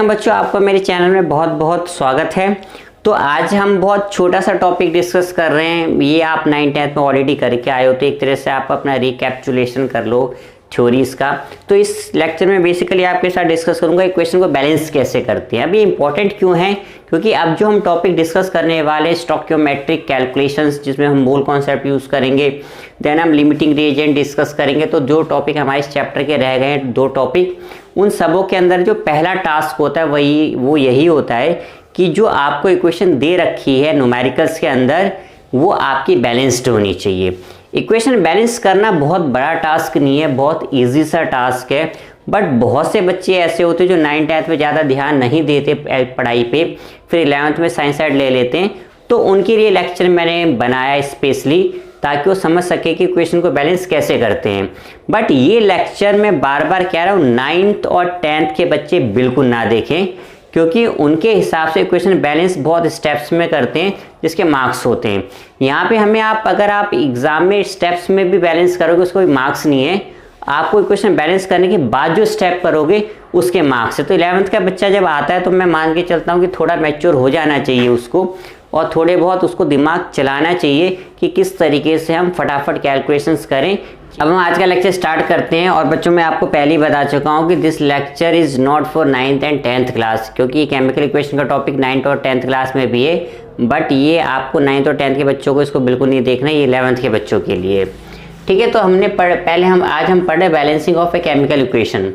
Welcome बच्चों, आपका मेरे चैनल में बहुत बहुत स्वागत है। तो आज हम बहुत छोटा सा टॉपिक डिस्कस कर रहे हैं। ये आप 9th-10th में ऑलरेडी करके आए हो, तो एक तरह से आप अपना रिकैप्चुलेशन कर लो थ्योरीज का। तो इस लेक्चर में बेसिकली आपके साथ डिस्कस करूंगा इक्वेशन को बैलेंस कैसे करते हैं। अब ये इंपॉर्टेंट क्यों है, क्योंकि अब जो हम टॉपिक डिस्कस करने वाले स्टोइकियोमेट्रिक कैलकुलेशंस, जिसमें हम मोल कॉन्सेप्ट यूज़ करेंगे, देन हम लिमिटिंग रिएजेंट डिस्कस करेंगे। तो जो टॉपिक हमारे इस चैप्टर के रह गए हैं 2 टॉपिक, उन सबों के अंदर जो पहला टास्क होता है वो यही होता है कि जो आपको इक्वेशन दे रखी है न्यूमेरिकल्स के अंदर, वो आपकी बैलेंस्ड होनी चाहिए। इक्वेशन बैलेंस करना बहुत बड़ा टास्क नहीं है, बहुत इजी सा टास्क है। बट बहुत से बच्चे ऐसे होते हैं जो 9th-10th में ज़्यादा ध्यान नहीं देते पढ़ाई पे, फिर 11th में साइंस साइड ले लेते हैं। तो उनके लिए लेक्चर मैंने बनाया स्पेशली, ताकि वो समझ सके कि इक्वेशन को बैलेंस कैसे करते हैं। बट ये लेक्चर मैं बार बार कह रहा हूँ 9th और 10th के बच्चे बिल्कुल ना देखें, क्योंकि उनके हिसाब से इक्वेशन बैलेंस बहुत स्टेप्स में करते हैं जिसके मार्क्स होते हैं। यहाँ पे हमें अगर आप एग्जाम में स्टेप्स में भी बैलेंस करोगे उसको कोई मार्क्स नहीं है, आपको इक्वेशन बैलेंस करने के बाद जो स्टेप करोगे उसके मार्क्स है। तो 11th का बच्चा जब आता है तो मैं मान के चलता हूँ कि थोड़ा मैच्योर हो जाना चाहिए उसको, और थोड़े बहुत उसको दिमाग चलाना चाहिए कि किस तरीके से हम फटाफट कैलकुलेशंस करें। अब हम आज का लेक्चर स्टार्ट करते हैं। और बच्चों, मैं आपको पहले ही बता चुका हूँ कि this lecture is not for 9th and 10th class, क्योंकि ये केमिकल इक्वेशन का टॉपिक 9th और 10th क्लास में भी है। बट ये आपको 9th और 10th के बच्चों को इसको बिल्कुल नहीं देखना, ये 11th के बच्चों के लिए, ठीक है। तो आज हम पढ़े balancing of a chemical equation.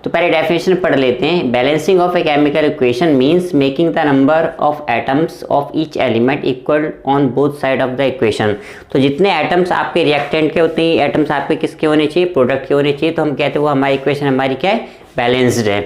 तो पहले डेफिनेशन पढ़ लेते हैं। Balancing of a chemical equation means making the number of atoms of each element equal on both side of the equation. तो जितने एटम्स आपके रिएक्टेंट के, उतने ही एटम्स आपके किसके होने चाहिए, प्रोडक्ट के होने चाहिए। तो हम कहते हैं वो हमारी इक्वेशन हमारी क्या है, बैलेंस्ड है।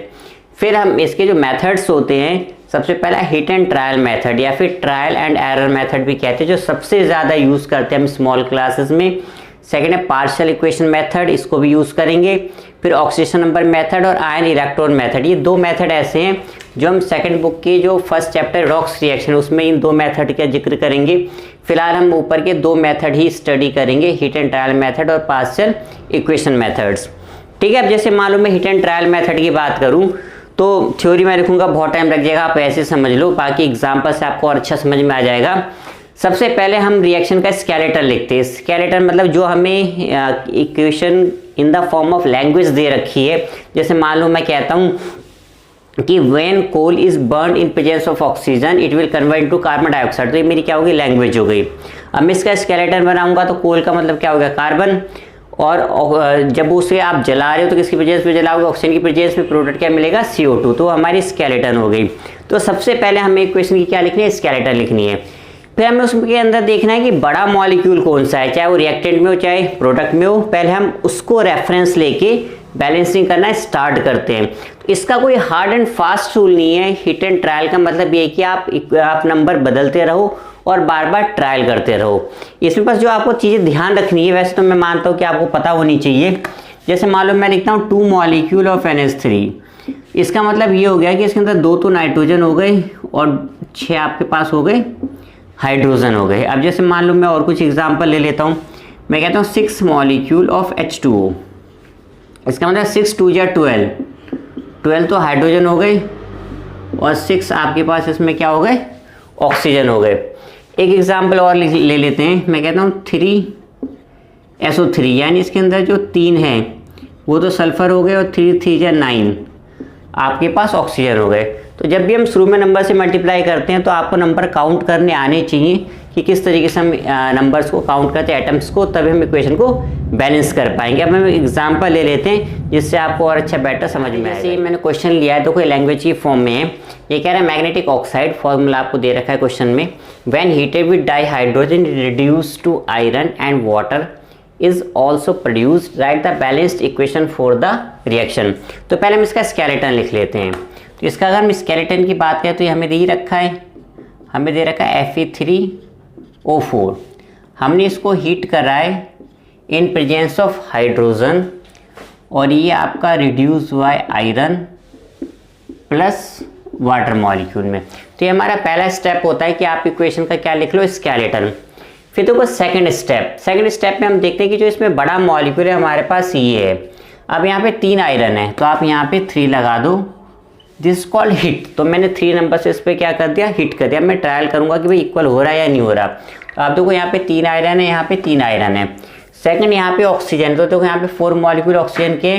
फिर हम इसके जो मेथड्स होते हैं, सबसे पहला हिट एंड ट्रायल मेथड, या फिर ट्रायल एंड एरर मेथड भी कहते हैं, जो सबसे ज़्यादा यूज़ करते हैं हम स्मॉल क्लासेस में। सेकेंड है पार्शियल इक्वेशन मेथड, इसको भी यूज़ करेंगे। फिर ऑक्सीडेशन नंबर मेथड और आयन इलेक्ट्रॉन मेथड, ये 2 मेथड ऐसे हैं जो हम सेकंड बुक के जो फर्स्ट चैप्टर रॉक्स रिएक्शन, उसमें इन 2 मेथड का जिक्र करेंगे। फिलहाल हम ऊपर के 2 मेथड ही स्टडी करेंगे, हिट एंड ट्रायल मेथड और पार्शियल इक्वेशन मेथड्स, ठीक है। अब जैसे मालूम है हिट एंड ट्रायल मेथड की बात करूँ तो थ्योरी में लिखूँगा, बहुत टाइम लग जाएगा, आप ऐसे समझ लो, बाकी एग्जाम्पल से आपको और अच्छा समझ में आ जाएगा। सबसे पहले हम रिएक्शन का स्केलेटन लिखते हैं। स्केलेटन मतलब जो हमें equation in the form of language दे रखी है। जैसे मान लो मैं कहता हूँ कि when coal is burn in presence of oxygen it will convert into carbon dioxide. तो ये मेरी क्या होगी, लैंग्वेज हो गई। अब मैं इसका स्केलेटन बनाऊंगा तो कोल का मतलब क्या होगा, कार्बन, और जब उसे आप जला रहे हो तो किसकी प्रेजेंस में जलाओगे, ऑक्सीजन की प्रेजेंस में, प्रोडक्ट क्या मिलेगा, CO2। तो हमारी स्केलेटन हो गई। तो सबसे पहले हमें इक्वेशन की क्या लिखनी है, स्केलेटन लिखनी है। फिर हमें उसके अंदर देखना है कि बड़ा मॉलिक्यूल कौन सा है, चाहे वो रिएक्टेंट में हो चाहे प्रोडक्ट में हो। पहले हम उसको रेफरेंस लेके बैलेंसिंग करना स्टार्ट करते हैं। तो इसका कोई हार्ड एंड फास्ट रूल नहीं है। हिट एंड ट्रायल का मतलब ये है कि आप नंबर बदलते रहो और बार बार ट्रायल करते रहो। इसमें बस जो आपको चीज़ें ध्यान रखनी है, वैसे तो मैं मानता हूँ कि आपको पता होनी चाहिए। जैसे मालूम मैं लिखता हूँ 2 मॉलिक्यूल ऑफ NH3, इसका मतलब ये हो गया कि इसके अंदर 2 तो नाइट्रोजन हो गए और 6 आपके पास हो गए हाइड्रोजन हो गए। अब जैसे मान लो मैं और कुछ एग्जांपल ले लेता हूँ, मैं कहता हूँ 6 मॉलिक्यूल ऑफ H2O, इसका मतलब 6 2 या 12 तो हाइड्रोजन हो गए और 6 आपके पास इसमें क्या हो गए, ऑक्सीजन हो गए। एक एग्जांपल और ले लेते हैं, मैं कहता हूँ 3 SO3, यानी इसके अंदर जो 3 हैं वो तो सल्फर हो गए और 3 3 या 9 आपके पास ऑक्सीजन हो गए। तो जब भी हम शुरू में नंबर से मल्टीप्लाई करते हैं तो आपको नंबर काउंट करने आने चाहिए कि किस तरीके से हम नंबर्स को काउंट करते हैं, एटम्स को, तभी हम इक्वेशन को बैलेंस कर पाएंगे। अब हम एग्जांपल ले लेते हैं जिससे आपको और अच्छा बेटर समझ में आए। जैसे मैंने क्वेश्चन लिया है तो कोई लैंग्वेज की फॉर्म में है। ये कह रहा है मैग्नेटिक ऑक्साइड, फॉर्मूला आपको दे रखा है क्वेश्चन में, when heated with dihydrogen reduce to iron and water is also produced, write the balanced equation for the reaction। तो पहले हम इसका स्केलेटन लिख लेते हैं। तो इसका अगर हम स्केलेटन की बात करें तो ये हमें दे रखा है, हमें दे रखा है Fe3O4। हमने इसको हीट करा है इन प्रेजेंस ऑफ हाइड्रोजन, और ये आपका रिड्यूस हुआ है आयरन प्लस वाटर मॉलिक्यूल में। तो ये हमारा पहला स्टेप होता है कि आप इक्वेशन का क्या लिख लो, स्केलेटन। फिर तो बस सेकंड स्टेप में हम देखते हैं कि जो इसमें बड़ा मॉलिक्यूल है हमारे पास ये है। अब यहाँ पे 3 आयरन है तो आप यहाँ पे 3 लगा दो दिस कॉल्ड हिट। तो मैंने 3 नंबर से इस पर क्या कर दिया, हिट कर दिया। मैं ट्रायल करूंगा कि भाई इक्वल हो रहा है या नहीं हो रहा। तो आप देखो यहाँ पे 3 आयरन है, यहाँ पे 3 आयरन है। सेकंड यहाँ पे ऑक्सीजन, तो देखो यहाँ पे 4 मॉलिक्यूल ऑक्सीजन के,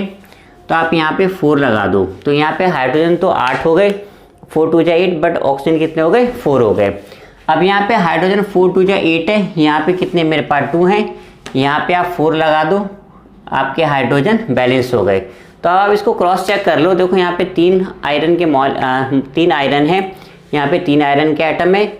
तो आप यहाँ पे 4 लगा दो। तो यहाँ पे हाइड्रोजन तो 8 हो गए, 4 2 जा 8, बट ऑक्सीजन कितने हो गए, 4 हो गए। अब यहाँ पे हाइड्रोजन 4 2 जा 8 है, यहाँ पे कितने मेरे पास 2 हैं, यहाँ पे आप 4 लगा दो, आपके हाइड्रोजन बैलेंस हो गए। तो आप इसको क्रॉस चेक कर लो। देखो यहाँ पे 3 आयरन के 3 आयरन है, यहाँ पे 3 आयरन के एटम है,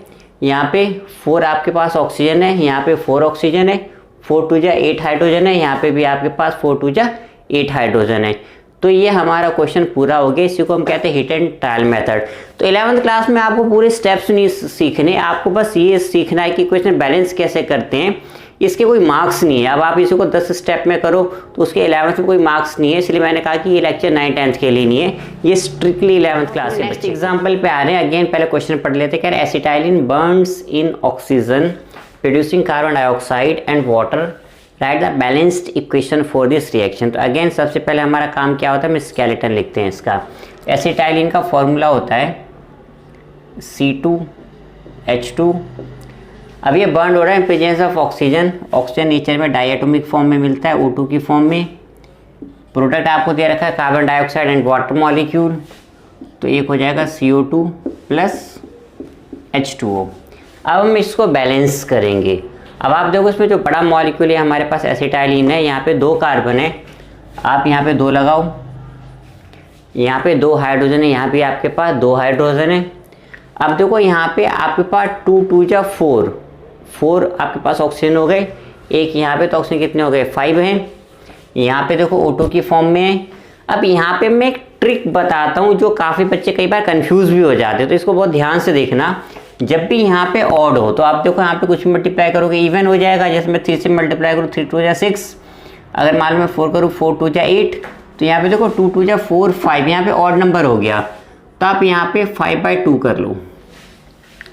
यहाँ पे 4 आपके पास ऑक्सीजन है, यहाँ पे 4 ऑक्सीजन है, 4 2 जा 8 हाइड्रोजन है, यहाँ पे भी आपके पास 4 2 जा 8 हाइड्रोजन है। तो ये हमारा क्वेश्चन पूरा हो गया। इसी को हम कहते हैं हिट एंड ट्रायल मेथड। तो 11th क्लास में आपको पूरे स्टेप्स नहीं सीखने, आपको बस ये सीखना है कि क्वेश्चन बैलेंस कैसे करते हैं। इसके कोई मार्क्स नहीं है। अब आप इसी को 10 स्टेप में करो तो उसके 11th में कोई मार्क्स नहीं है, इसलिए मैंने कहा कि ये लेक्चर 9th 10th के लिए नहीं है, ये स्ट्रिक्टली 11th क्लास के बच्चे। एग्जाम्पल पे आ रहे हैं। अगेन पहले क्वेश्चन पढ़ लेते हैं। Acetylene Burns in oxygen producing carbon dioxide and water, right the balanced equation for this reaction. तो अगेन सबसे पहले हमारा काम क्या होता है, हम स्केलेटन लिखते हैं इसका। एसिटाइलिन का फॉर्मूला होता है C2H2। अब ये बर्न हो रहा है इन presence of oxygen. Oxygen nature में डायटोमिक फॉर्म में मिलता है, O2 की फॉर्म में। प्रोडक्ट आपको दे रखा है carbon dioxide and water molecule, तो एक हो जाएगा CO2 प्लस H2O। अब हम इसको बैलेंस करेंगे। अब आप देखो इसमें जो बड़ा मॉलिक्यूल है हमारे पास एसिटाइलिन है, यहाँ पे 2 कार्बन है, आप यहाँ पे 2 लगाओ, यहाँ पे 2 हाइड्रोजन है, यहाँ पे आपके पास 2 हाइड्रोजन है। अब देखो यहाँ पे आपके पास 2 2 जा 4 आपके पास ऑक्सीजन हो गए, एक यहाँ पे तो ऑक्सीजन कितने हो गए 5 हैं। यहाँ पे देखो O2 की फॉर्म में है। अब यहाँ पे मैं एक ट्रिक बताता हूँ जो काफ़ी बच्चे कई बार कंफ्यूज भी हो जाते हैं, तो इसको बहुत ध्यान से देखना। जब भी यहाँ पे ऑड हो तो आप देखो यहाँ पे कुछ मल्टीप्लाई करोगे इवन हो जाएगा। जैसे मैं 3 से मल्टीप्लाई करूँ 3 2 जा 6, अगर मान लो मैं 4 करूँ 4 2 जा 8, तो यहाँ पे देखो 2 2 जा 4 5, यहाँ पे ऑड नंबर हो गया। तो आप यहाँ पे 5/2 कर लो।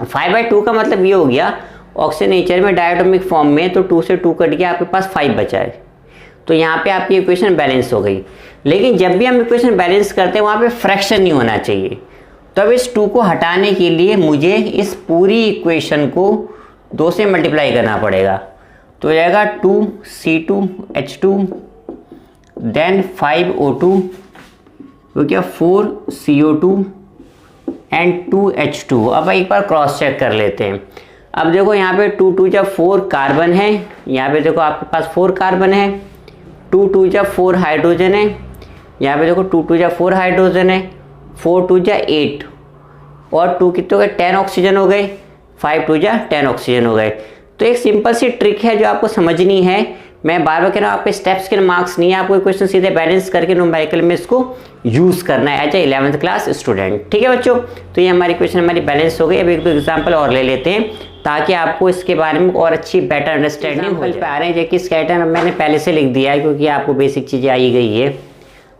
5/2 का मतलब ये हो गया ऑक्सीजन नेचर में डायटोमिक फॉर्म में, तो 2 से 2 कट गया, आपके पास 5 बचा है। तो यहाँ पे आपकी इक्वेशन बैलेंस हो गई। लेकिन जब भी हम इक्वेशन बैलेंस करते हैं वहाँ पे फ्रैक्शन नहीं होना चाहिए। तो अब इस 2 को हटाने के लिए मुझे इस पूरी इक्वेशन को 2 से मल्टीप्लाई करना पड़ेगा। तो हो जाएगा 2C2H2 देन 5O2 हो गया 4CO2 एंड 2H2। अब एक बार क्रॉस चेक कर लेते हैं। अब देखो यहाँ पे 2 2 जा 4 कार्बन है, यहाँ पे देखो आपके पास 4 कार्बन है, 2 2 जा 4 हाइड्रोजन है, यहाँ पे देखो 2 2 जा 4 हाइड्रोजन है, 4 2 जा 8 और 2 कितने हो गए 10 ऑक्सीजन हो गए, 5 2 जा 10 ऑक्सीजन हो गए। तो एक सिंपल सी ट्रिक है जो आपको समझनी है। मैं बार बार कह रहा हूँ आपके स्टेप्स के मार्क्स नहीं है, आपको क्वेश्चन सीधे बैलेंस करके न्यूमेरिकल में इसको यूज़ करना है as a 11th class student. ठीक है बच्चों, तो ये हमारी क्वेश्चन हमारी बैलेंस हो गई। अब एक दो एग्जाम्पल और ले लेते हैं ताकि आपको इसके बारे में और अच्छी बेटर अंडरस्टैंडिंग हो जाए। आ रहे हैं जैकि स्केलेटन मैंने पहले से लिख दिया है क्योंकि आपको बेसिक चीज़ें आई गई है।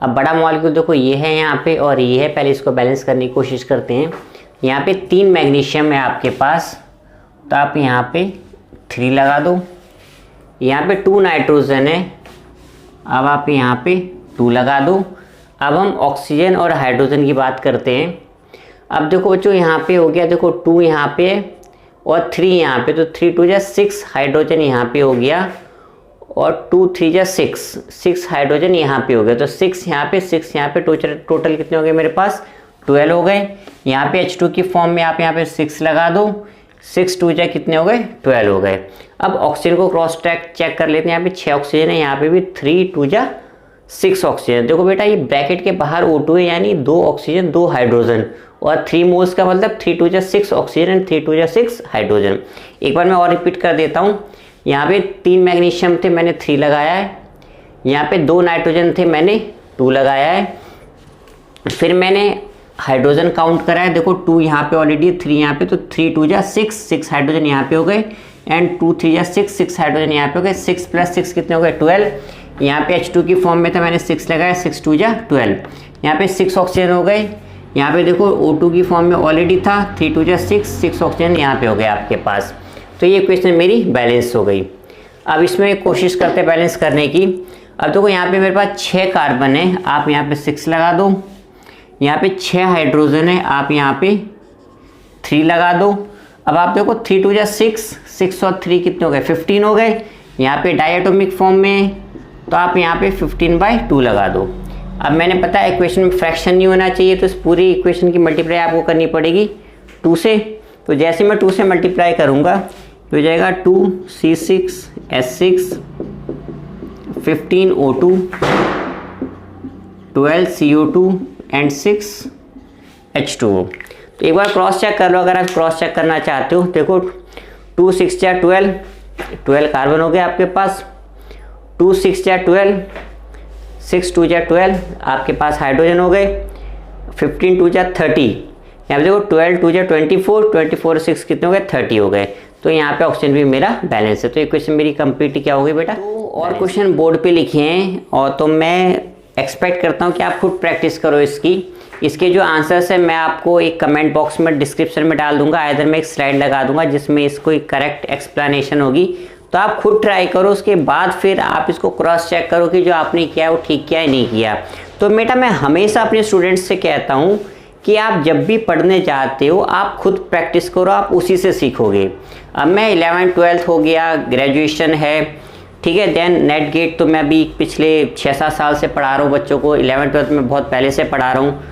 अब बड़ा मॉलिक्यूल देखो ये है यहाँ पे और ये है, पहले इसको बैलेंस करने की कोशिश करते हैं। यहाँ पे 3 मैग्नीशियम है आपके पास, तो आप यहाँ पे 3 लगा दो। यहाँ पे 2 नाइट्रोजन है, अब आप यहाँ पे 2 लगा दो। अब हम ऑक्सीजन और हाइड्रोजन की बात करते हैं। अब देखो बच्चों यहाँ पे हो गया, देखो 2 यहाँ पे और 3 यहाँ पे, तो 3 2 जा 6 हाइड्रोजन यहाँ पे हो गया और 2 3 जा 6 हाइड्रोजन यहाँ पे हो गया। तो 6 यहाँ पे 6 यहाँ पे, टोटल कितने हो गए मेरे पास 12 हो गए। यहाँ पे H2 की फॉर्म में आप यहाँ पे 6 लगा दो, 6 2 जा कितने हो गए 12 हो गए। अब ऑक्सीजन को क्रॉस चेक कर लेते हैं। यहाँ पे 6 ऑक्सीजन है, यहाँ पे भी 3 2 जा 6 ऑक्सीजन। देखो बेटा ये ब्रैकेट के बाहर O2 है, यानी 2 ऑक्सीजन 2 हाइड्रोजन, और 3 मोल्स का मतलब 3 2 जा 6 ऑक्सीजन एंड 3 2 जा 6 हाइड्रोजन। एक बार मैं और रिपीट कर देता हूँ। यहाँ पे 3 मैग्नीशियम थे, मैंने 3 लगाया है। यहाँ पे 2 नाइट्रोजन थे, मैंने 2 लगाया है। फिर मैंने हाइड्रोजन काउंट करा है, देखो 2 यहाँ पे ऑलरेडी 3 यहाँ पे, तो 3 2 जा 6 हाइड्रोजन यहाँ पे हो गए एंड 2 3 जा 6 हाइड्रोजन यहाँ पे हो गए। 6 + 6 कितने हो गए 12। यहाँ पे H2 की फॉर्म में था, मैंने 6 लगाया, 6 2 जा 12। यहाँ पे 6 ऑक्सीजन हो गए। यहाँ पे देखो O2 की फॉर्म में ऑलरेडी था, 3 2 जा 6 ऑक्सीजन यहाँ पे हो गया आपके पास। तो ये क्वेश्चन मेरी बैलेंस हो गई। अब इसमें कोशिश करते हैं बैलेंस करने की। अब देखो यहाँ पे मेरे पास 6 कार्बन है, आप यहाँ पे 6 लगा दो। यहाँ पे 6 हाइड्रोजन है, आप यहाँ पे 3 लगा दो। अब आप देखो 3 2 जा 6, 6 और 3 कितने हो गए, 15 हो गए। यहाँ पे डायटोमिक फॉर्म में तो आप यहाँ पे 15/2 लगा दो। अब मैंने पता है इक्वेशन में फ्रैक्शन नहीं होना चाहिए, तो इस पूरी इक्वेशन की मल्टीप्लाई आपको करनी पड़ेगी 2 से। तो जैसे मैं 2 से मल्टीप्लाई करूँगा तो हो जाएगा 2C6H6 15O2 12CO2 and 6H2O। तो एक बार क्रॉस चेक कर लो, अगर आप क्रॉस चेक करना चाहते हो। देखो 2 6 जा 12, 12 कार्बन हो गया आपके पास, 2 6 जा 12, 6 2 जा 12 आपके पास हाइड्रोजन हो गए, 15 2 जा 30, यहाँ पे देखो 12 2 जा 24, 24 6 कितने हो गए, 30 हो गए। तो यहाँ पे ऑप्शन भी मेरा बैलेंस है। तो ये क्वेश्चन मेरी कंप्लीट क्या हो गई बेटा। तो और क्वेश्चन बोर्ड पे लिखे हैं, और तो मैं एक्सपेक्ट करता हूँ कि आप खुद प्रैक्टिस करो इसके जो आंसर्स है मैं आपको एक कमेंट बॉक्स में डिस्क्रिप्शन में डाल दूंगा, आइदर मैं एक स्लाइड लगा दूंगा जिसमें इसको एक करेक्ट एक्सप्लेनेशन होगी। तो आप खुद ट्राई करो, उसके बाद फिर आप इसको क्रॉस चेक करो कि जो आपने किया है वो ठीक किया है नहीं किया। तो बेटा मैं हमेशा अपने स्टूडेंट्स से कहता हूँ कि आप जब भी पढ़ने जाते हो आप खुद प्रैक्टिस करो, आप उसी से सीखोगे। अब मैं 11th 12th हो गया, ग्रेजुएशन है, ठीक है, देन नेट गेट तो मैं अभी पिछले 6-7 साल से पढ़ा रहा हूँ बच्चों को, 11th 12th में बहुत पहले से पढ़ा रहा हूँ।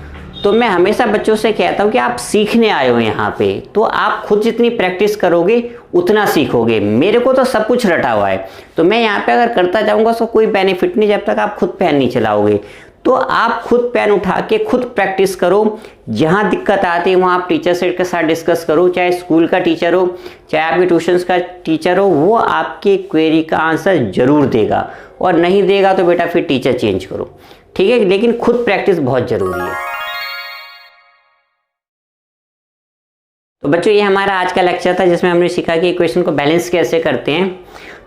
तो मैं हमेशा बच्चों से कहता हूँ कि आप सीखने आए हो यहाँ पे, तो आप खुद जितनी प्रैक्टिस करोगे उतना सीखोगे। मेरे को तो सब कुछ रटा हुआ है, तो मैं यहाँ पे अगर करता जाऊँगा तो कोई बेनिफिट नहीं जब तक आप खुद पेन नहीं चलाओगे। तो आप खुद पेन उठा के खुद प्रैक्टिस करो, जहाँ दिक्कत आती है वहाँ आप टीचर से के साथ डिस्कस करो, चाहे स्कूल का टीचर हो चाहे आपके ट्यूशन्स का टीचर हो, वो आपके क्वेरी का आंसर जरूर देगा, और नहीं देगा तो बेटा फिर टीचर चेंज करो, ठीक है। लेकिन खुद प्रैक्टिस बहुत ज़रूरी है। तो बच्चों ये हमारा आज का लेक्चर था जिसमें हमने सीखा कि इक्वेशन को बैलेंस कैसे करते हैं।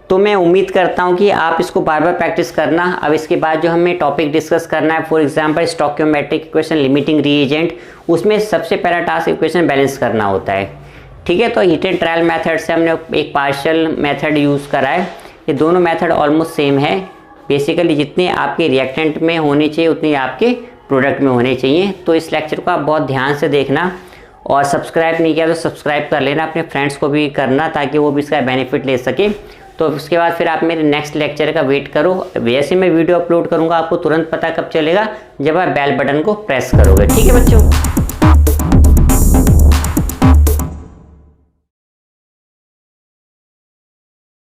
तो मैं उम्मीद करता हूं कि आप इसको बार बार प्रैक्टिस करना। अब इसके बाद जो हमें टॉपिक डिस्कस करना है, for example stoichiometric equation, limiting reagent, उसमें सबसे पहला टास्क इक्वेशन बैलेंस करना होता है, ठीक है। तो हिट एंड ट्रायल मेथड से हमने एक पार्शियल मेथड यूज़ करा है। ये दोनों मेथड ऑलमोस्ट सेम है। बेसिकली जितने आपके रिएक्टेंट में होने चाहिए उतने आपके प्रोडक्ट में होने चाहिए। तो इस लेक्चर को आप बहुत ध्यान से देखना, और सब्सक्राइब नहीं किया तो सब्सक्राइब कर लेना, अपने फ्रेंड्स को भी करना ताकि वो भी इसका बेनिफिट ले सके। तो उसके बाद फिर आप मेरे नेक्स्ट लेक्चर का वेट करो। वैसे मैं वीडियो अपलोड करूंगा आपको तुरंत पता कब चलेगा, जब आप बेल बटन को प्रेस करोगे, ठीक है बच्चों।